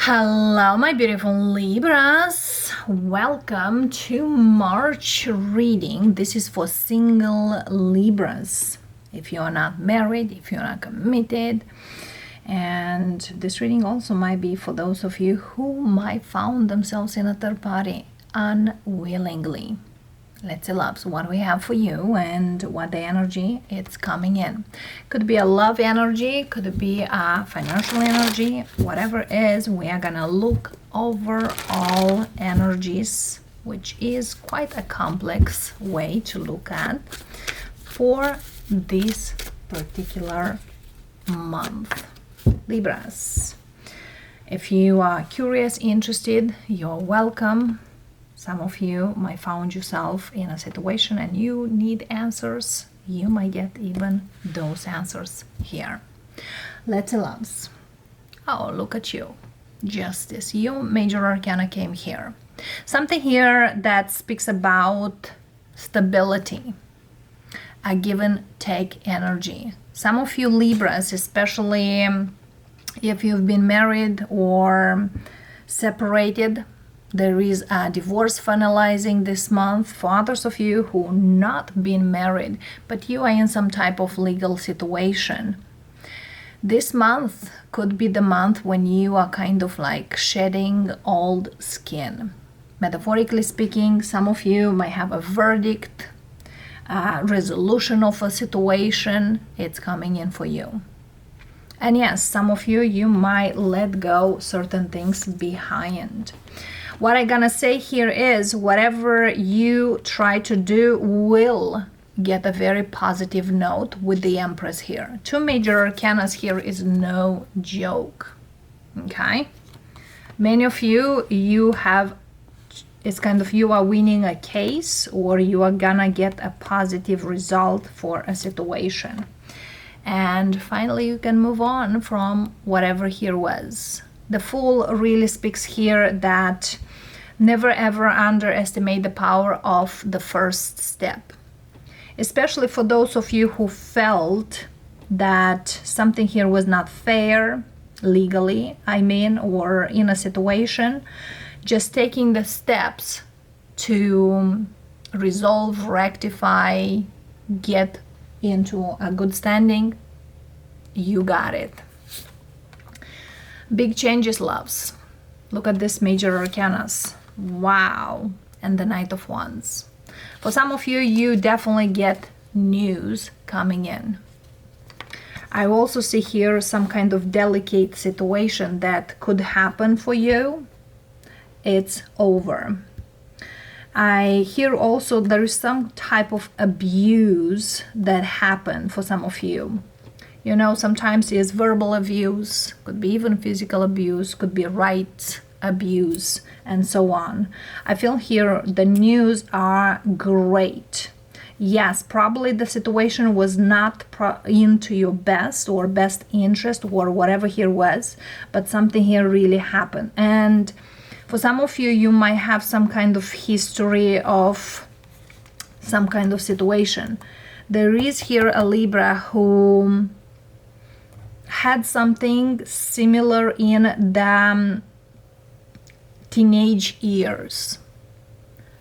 Hello, my beautiful Libras. Welcome to March reading. This is for single Libras. If you are not married, if you're not committed. And this reading also might be for those of you who might found themselves in a third party unwillingly. Let's see, loves, what we have for you and what the energy it's coming in. Could be a love energy, could be a financial energy, whatever it is, we are gonna look over all energies, which is quite a complex way to look at for this particular month. Libras. If you are curious, interested, you're welcome. Some of you might find yourself in a situation and you need answers. You might get even those answers here. Let's see, loves. Oh, look at you. Justice. Your major arcana came here. Something here that speaks about stability. A give and take energy. Some of you Libras, especially if you've been married or separated, there is a divorce finalizing this month. For others of you who not been married, but you are in some type of legal situation. This month could be the month when you are kind of like shedding old skin. Metaphorically speaking, some of you might have a verdict, a resolution of a situation. It's coming in for you. And yes, some of you, you might let go certain things behind. What I'm gonna say here is whatever you try to do will get a very positive note with the Empress here. Two major arcanas here is no joke, okay? Many of you, you have, it's kind of you are winning a case or you are gonna get a positive result for a situation. And finally, you can move on from whatever here was. The Fool really speaks here that never ever underestimate the power of the first step. Especially for those of you who felt that something here was not fair, legally, I mean, or in a situation, just taking the steps to resolve, rectify, get into a good standing, you got it. Big changes, loves. Look at this major arcanas. Wow. And the Knight of Wands. For some of you, you definitely get news coming in. I also see here some kind of delicate situation that could happen for you. It's over. I hear also there is some type of abuse that happened for some of you. You know, sometimes it's verbal abuse, could be even physical abuse, could be rights abuse, and so on. I feel here the news are great. Yes, probably the situation was not into your best or best interest or whatever here was, but something here really happened. And for some of you, you might have some kind of history of some kind of situation. There is here a Libra who had something similar in the teenage years.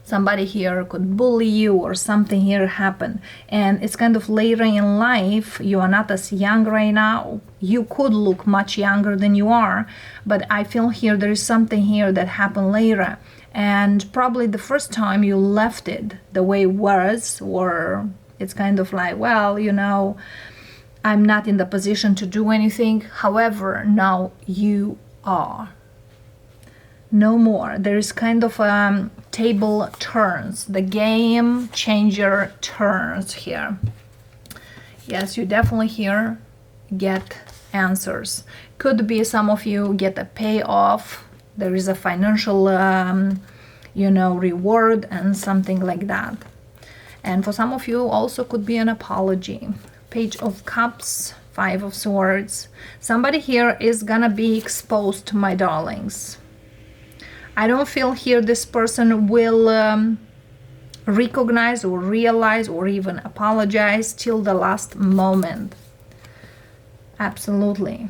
Somebody here could bully you or something here happened. And it's kind of later in life, you are not as young right now. You could look much younger than you are, but I feel here there is something here that happened later. And probably the first time you left it the way it was, or it's kind of like, well, you know, I'm not in the position to do anything. However, now you are. No more. There is kind of table turns. The game changer turns here. Yes, you definitely here get answers. Could be some of you get a payoff. There is a financial, reward and something like that. And for some of you also could be an apology. Page of Cups, Five of Swords. Somebody here is gonna be exposed, my darlings. I don't feel here this person will recognize or realize or even apologize till the last moment. Absolutely.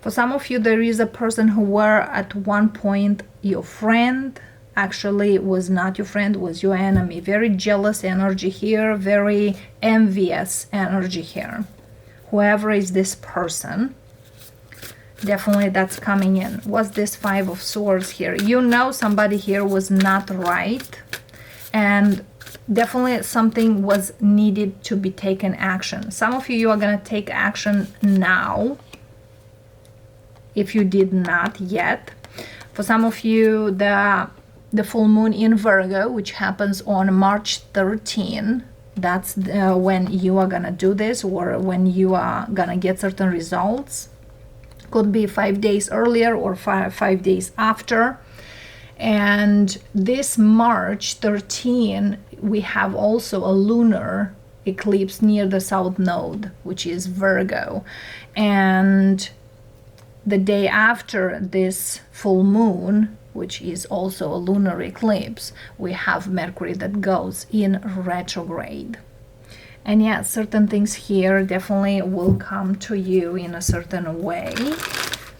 For some of you, there is a person who were at one point your friend, actually was not your friend, was your enemy. Very jealous energy here, very envious energy here. Whoever is this person, definitely that's coming in. What's this Five of Swords here? You know somebody here was not right, and definitely something was needed to be taken action. Some of you are going to take action now, if you did not yet. For some of you, the full moon in Virgo, which happens on March 13, that's when you are gonna do this, or when you are gonna get certain results. Could be 5 days earlier or five days after. And this March 13, we have also a lunar eclipse near the south node, which is Virgo. And the day after this full moon, which is also a lunar eclipse, we have Mercury that goes in retrograde. And yeah, certain things here definitely will come to you in a certain way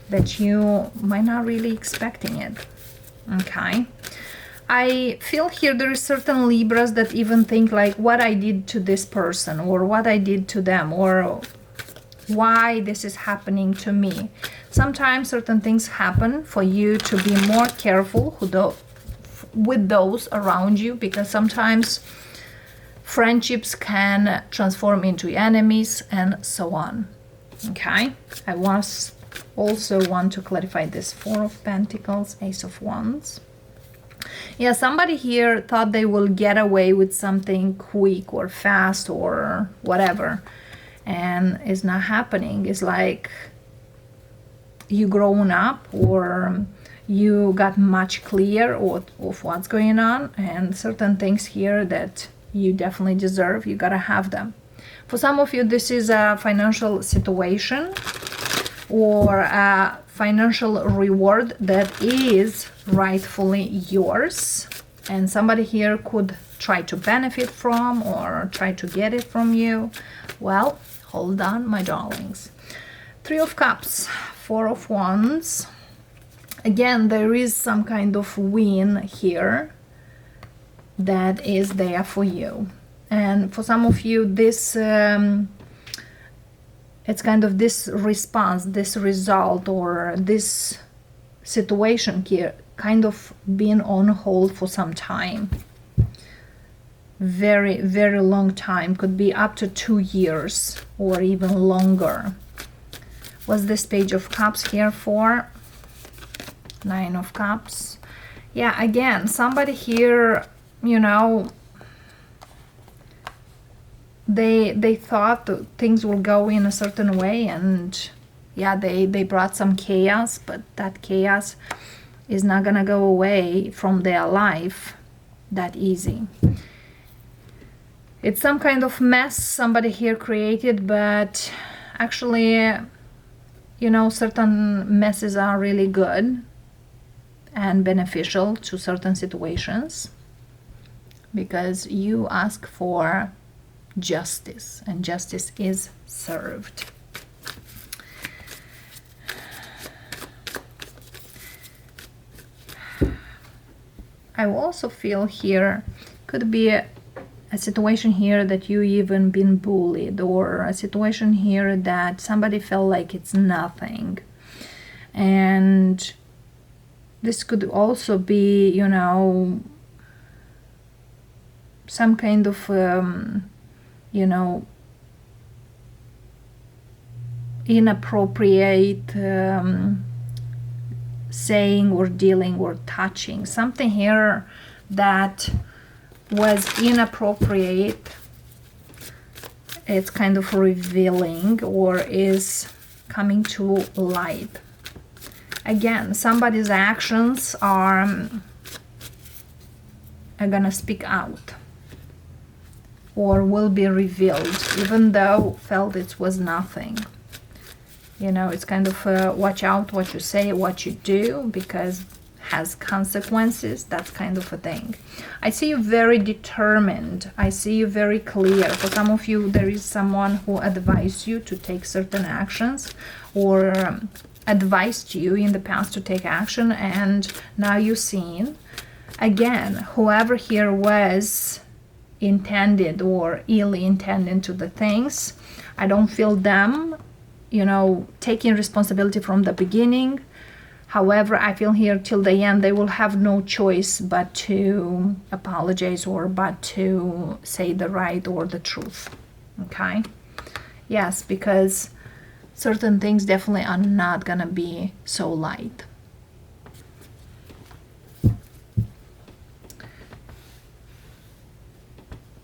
that you might not really expecting it. Okay, I feel here there is certain Libras that even think like what I did to this person, or what I did to them, or why this is happening to me. Sometimes certain things happen for you to be more careful with those around you, because sometimes friendships can transform into enemies and so on. Okay, I also want to clarify this Four of Pentacles, Ace of Wands. Yeah, somebody here thought they will get away with something quick or fast or whatever, and it's not happening. It's like you grown up, or you got much clear of what's going on, and certain things here that you definitely deserve, you gotta have them. For some of you, this is a financial situation or a financial reward that is rightfully yours, and somebody here could try to benefit from or try to get it from you. Well, hold on, my darlings. Three of Cups, Four of Wands. Again, there is some kind of win here that is there for you. And for some of you, this it's kind of this response, this result, or this situation here kind of been on hold for some time. Very, very long time. Could be up to 2 years or even longer. What's this Page of Cups here for? Nine of Cups. Yeah, again, somebody here, you know, they thought that things will go in a certain way, and yeah, they brought some chaos, but that chaos is not gonna go away from their life that easy. It's some kind of mess somebody here created, but actually, you know, certain messes are really good and beneficial to certain situations, because you ask for justice, and justice is served. I also feel here could be a situation here that you even been bullied, or a situation here that somebody felt like it's nothing. And this could also be, you know, some kind of you know, inappropriate saying or dealing or touching. Something here that was inappropriate, it's kind of revealing or is coming to light. Again, somebody's actions are gonna speak out or will be revealed, even though felt it was nothing. You know, it's kind of watch out what you say, what you do, because has consequences. That's kind of a thing. I see you very determined. I see you very clear. For some of you, there is someone who advised you to take certain actions, or advised you in the past to take action, and now you've seen. Again, whoever here was intended or ill intended to the things, I don't feel them, you know, taking responsibility from the beginning. However, I feel here till the end they will have no choice but to apologize or but to say the right or the truth. Okay? Yes, because certain things definitely are not gonna be so light.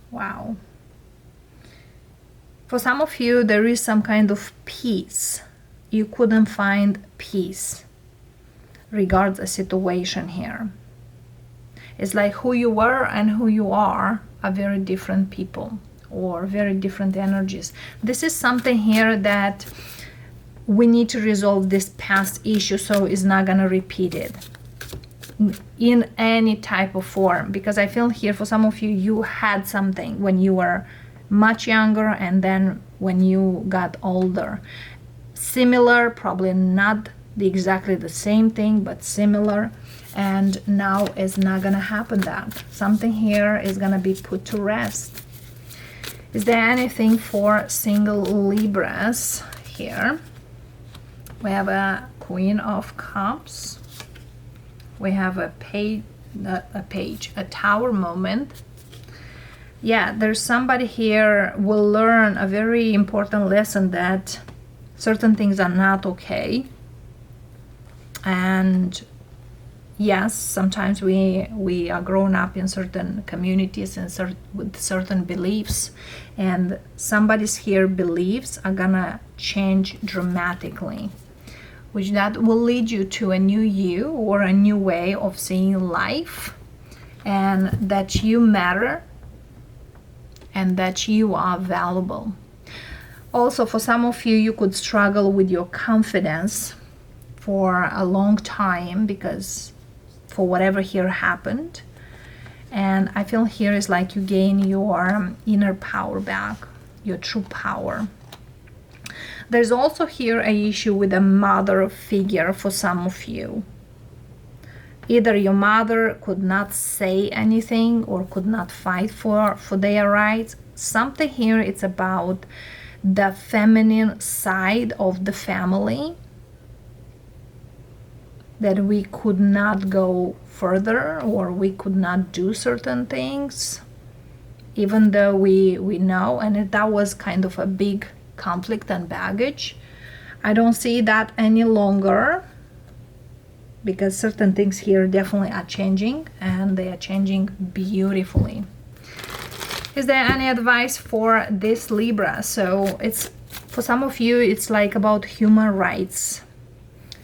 Wow. For some of you, there is some kind of peace. You couldn't find peace regards the situation here. It's like who you were and who you are very different people or very different energies. This is something here that we need to resolve this past issue so it's not gonna repeat it in any type of form, because I feel here for some of you, you had something when you were much younger and then when you got older. Similar, probably not exactly the same thing, but similar, and now it's not gonna happen. That something here is gonna be put to rest. Is there anything for single Libras here? We have a Queen of Cups. We have a Tower moment. Yeah, there's somebody here will learn a very important lesson that certain things are not okay. And yes, sometimes we are grown up in certain communities and with certain beliefs, and somebody's here beliefs are gonna change dramatically, which that will lead you to a new you or a new way of seeing life, and that you matter and that you are valuable. Also, for some of you, you could struggle with your confidence for a long time because for whatever here happened. And I feel here is like you gain your inner power back, your true power. There's also here an issue with a mother figure for some of you. Either your mother could not say anything or could not fight for their rights. Something here, it's about the feminine side of the family, that we could not go further or we could not do certain things, even though we know, and that was kind of a big conflict and baggage. I don't see that any longer, because certain things here definitely are changing, and they are changing beautifully. Is there any advice for this Libra? So it's, for some of you, it's like about human rights.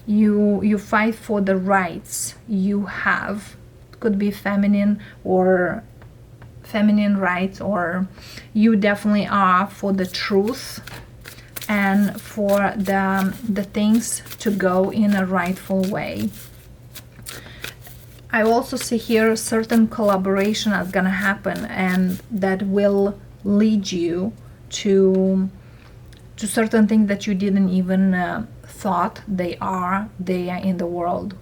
You fight for the rights you have. It could be feminine rights, or you definitely are for the truth and for the things to go in a rightful way. I also see here certain collaboration is gonna happen, and that will lead you to certain things that you didn't even thought they are in the world.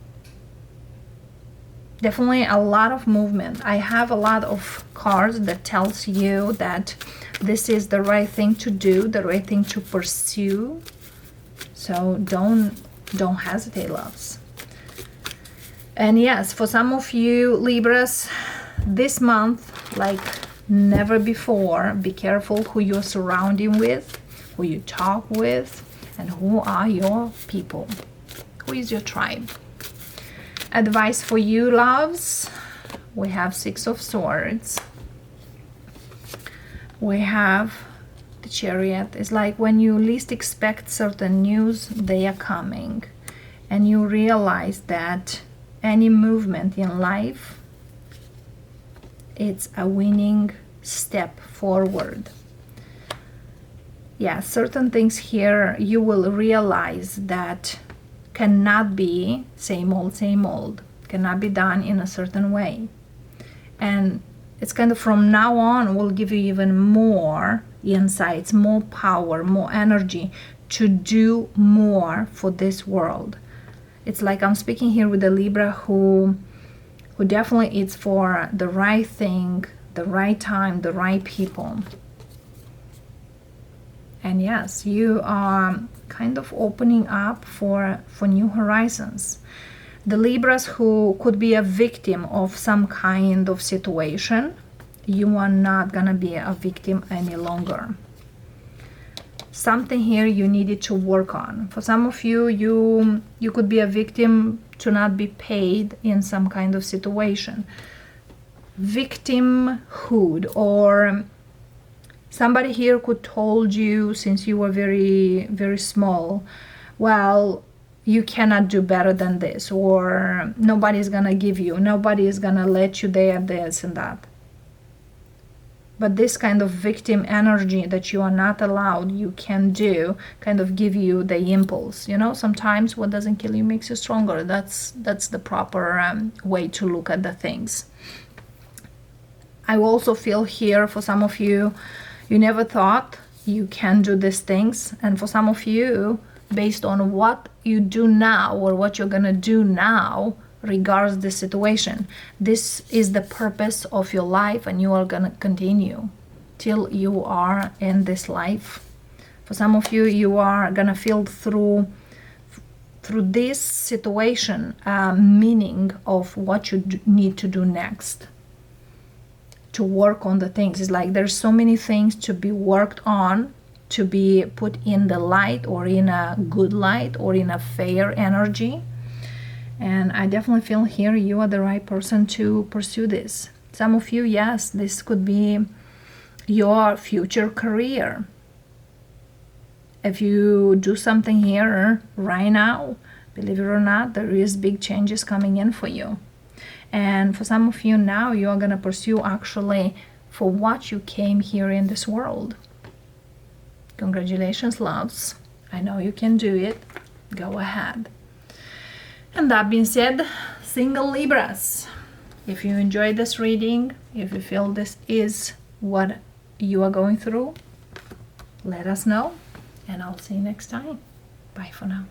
Definitely a lot of movement. I have a lot of cards that tells you that this is the right thing to do, the right thing to pursue. So don't hesitate, loves. And yes, for some of you Libras, this month, like never before, be careful who you're surrounding with, who you talk with, and who are your people. Who is your tribe? Advice for you, loves. We have Six of Swords. We have the Chariot. It's like when you least expect certain news, they are coming. And you realize that any movement in life, it's a winning step forward. Yeah, certain things here you will realize that cannot be same old, cannot be done in a certain way. And it's kind of from now on will give you even more insights, more power, more energy to do more for this world. It's like I'm speaking here with a Libra who definitely it's for the right thing, the right time, the right people. And yes, you are kind of opening up for new horizons. The Libras who could be a victim of some kind of situation, you are not gonna be a victim any longer. Something here you needed to work on. For some of you, you could be a victim to not be paid in some kind of situation. Victimhood, or somebody here could told you since you were very, very small, well, you cannot do better than this, or nobody's gonna give you, nobody is gonna let you there, this and that. But this kind of victim energy that you are not allowed, you can do, kind of give you the impulse. You know, sometimes what doesn't kill you makes you stronger. That's the proper way to look at the things. I also feel here for some of you, you never thought you can do these things. And for some of you, based on what you do now or what you're gonna do now, regards the situation, this is the purpose of your life, and you are gonna continue till you are in this life. For some of you, you are gonna feel through this situation meaning of what you need to do next, to work on the things. It's like there's so many things to be worked on, to be put in the light, or in a good light, or in a fair energy. And I definitely feel here you are the right person to pursue this. Some of you, yes, this could be your future career. If you do something here right now, believe it or not, there is big changes coming in for you. And for some of you now, you are going to pursue actually for what you came here in this world. Congratulations, loves. I know you can do it. Go ahead. And that being said, single Libras, if you enjoyed this reading, if you feel this is what you are going through, let us know, and I'll see you next time. Bye for now.